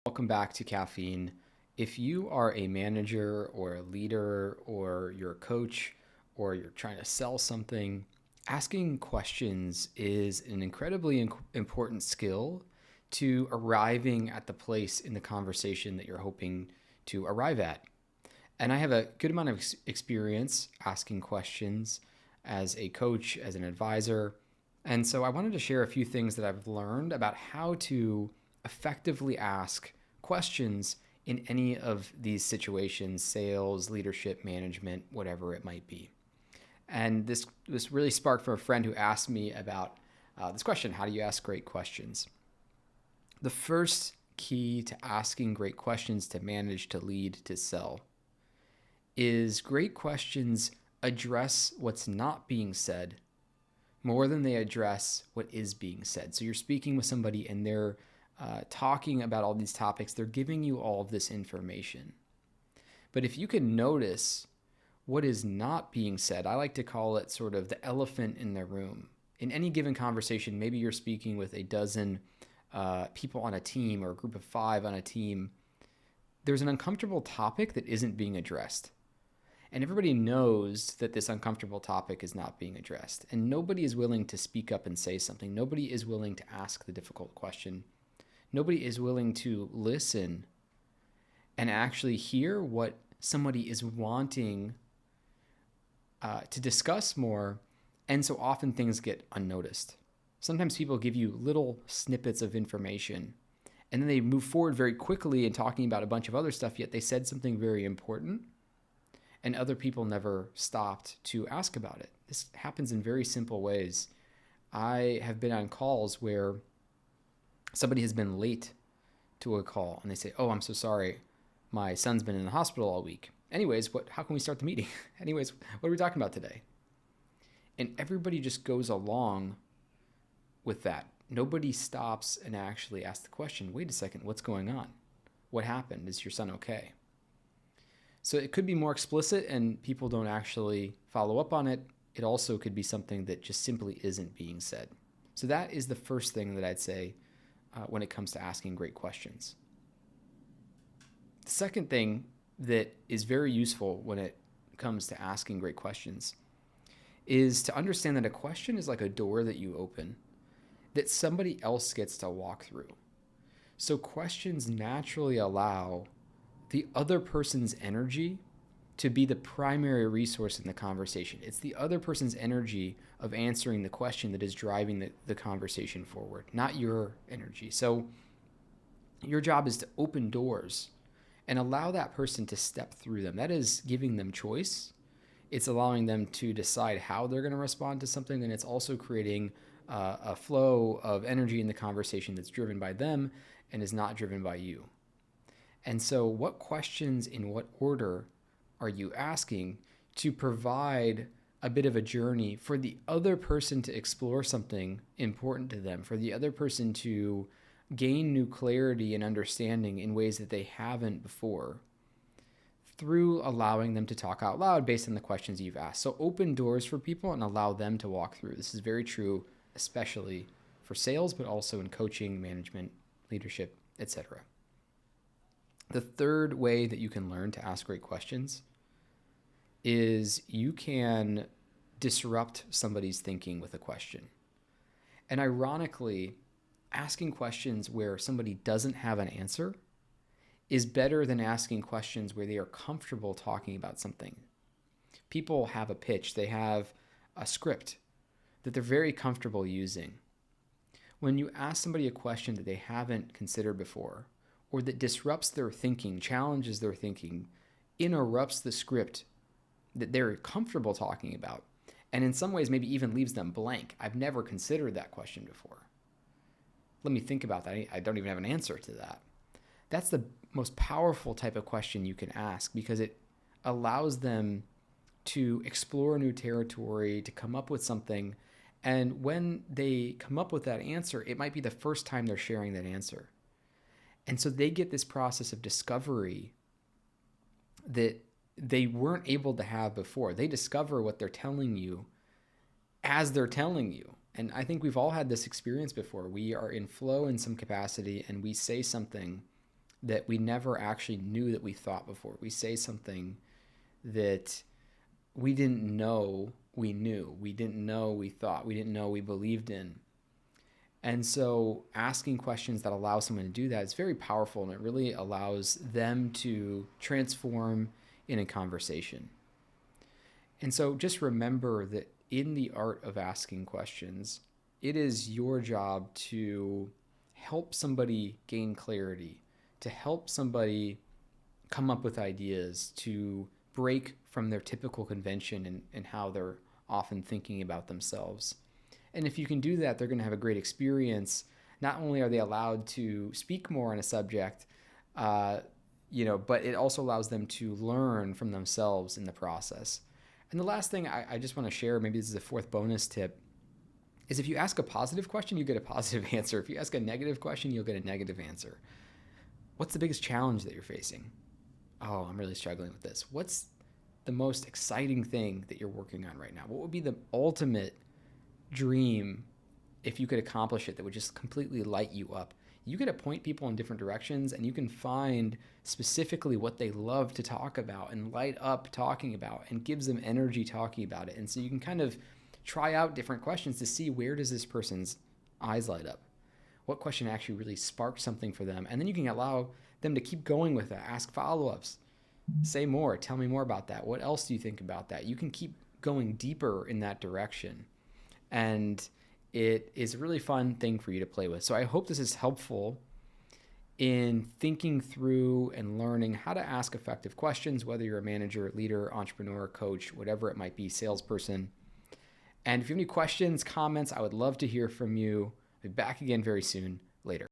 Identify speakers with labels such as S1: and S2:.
S1: Welcome back to Caffeine. If you are a manager or a leader or you're a coach or you're trying to sell something, asking questions is an incredibly important skill to arriving at the place in the conversation that you're hoping to arrive at. And I have a good amount of experience asking questions as a coach, as an advisor. And so I wanted to share a few things that I've learned about how to effectively ask questions in any of these situations: sales, leadership, management, whatever it might be. And this really sparked from a friend who asked me about this question: how do you ask great questions? The first key to asking great questions to manage, to lead, to sell is great questions address what's not being said more than they address what is being said. So you're speaking with somebody and they're talking about all these topics. They're giving you all of this information. But if you can notice what is not being said, I like to call it sort of the elephant in the room. In any given conversation, maybe you're speaking with a dozen people on a team or a group of 5 on a team. There's an uncomfortable topic that isn't being addressed. And everybody knows that this uncomfortable topic is not being addressed. And nobody is willing to speak up and say something. Nobody is willing to ask the difficult question. Nobody is willing to listen and actually hear what somebody is wanting to discuss more. And so often things get unnoticed. Sometimes people give you little snippets of information and then they move forward very quickly in talking about a bunch of other stuff, yet they said something very important. And other people never stopped to ask about it. This happens in very simple ways. I have been on calls where somebody has been late to a call and they say, "Oh, I'm so sorry. My son's been in the hospital all week. Anyways, how can we start the meeting? Anyways, what are we talking about today?" And everybody just goes along with that. Nobody stops and actually asks the question, "Wait a second, what's going on? What happened? Is your son okay?" So it could be more explicit and people don't actually follow up on it. It also could be something that just simply isn't being said. So that is the first thing that I'd say when it comes to asking great questions. The second thing that is very useful when it comes to asking great questions is to understand that a question is like a door that you open that somebody else gets to walk through. So questions naturally allow the other person's energy to be the primary resource in the conversation. It's the other person's energy of answering the question that is driving the conversation forward, not your energy. So your job is to open doors and allow that person to step through them. That is giving them choice. It's allowing them to decide how they're going to respond to something, and it's also creating a flow of energy in the conversation that's driven by them and is not driven by you. And so what questions in what order are you asking to provide a bit of a journey for the other person to explore something important to them, for the other person to gain new clarity and understanding in ways that they haven't before, through allowing them to talk out loud based on the questions you've asked. So open doors for people and allow them to walk through. This is very true, especially for sales, but also in coaching, management, leadership, etc. The third way that you can learn to ask great questions is you can disrupt somebody's thinking with a question. And ironically, asking questions where somebody doesn't have an answer is better than asking questions where they are comfortable talking about something. People have a pitch, they have a script that they're very comfortable using. When you ask somebody a question that they haven't considered before, or that disrupts their thinking, challenges their thinking, interrupts the script that they're comfortable talking about, and in some ways maybe even leaves them blank. I've never considered that question before. Let me think about that. I don't even have an answer to that. That's the most powerful type of question you can ask because it allows them to explore new territory, to come up with something. And when they come up with that answer, it might be the first time they're sharing that answer. And so they get this process of discovery that they weren't able to have before. They discover what they're telling you as they're telling you. And I think we've all had this experience before. We are in flow in some capacity and we say something that we never actually knew that we thought before. We say something that we didn't know we knew. We didn't know we thought. We didn't know we believed in. And so asking questions that allow someone to do that is very powerful, and it really allows them to transform in a conversation. And so just remember that in the art of asking questions, it is your job to help somebody gain clarity, to help somebody come up with ideas, to break from their typical convention and how they're often thinking about themselves. And if you can do that, they're going to have a great experience. Not only are they allowed to speak more on a subject, but it also allows them to learn from themselves in the process. And the last thing I just want to share, maybe this is a fourth bonus tip, is if you ask a positive question, you get a positive answer. If you ask a negative question, you'll get a negative answer. What's the biggest challenge that you're facing? Oh, I'm really struggling with this. What's the most exciting thing that you're working on right now? What would be the ultimate dream if you could accomplish it that would just completely light you up? You get to point people in different directions, and you can find specifically what they love to talk about and light up talking about and gives them energy talking about it. And so you can kind of try out different questions to see, where does this person's eyes light up? What question actually really sparked something for them? And then you can allow them to keep going with that, ask follow-ups, say more, tell me more about that. What else do you think about that? You can keep going deeper in that direction. And it is a really fun thing for you to play with. So I hope this is helpful in thinking through and learning how to ask effective questions, whether you're a manager, leader, entrepreneur, coach, whatever it might be, salesperson. And if you have any questions, comments, I would love to hear from you. I'll be back again very soon. Later.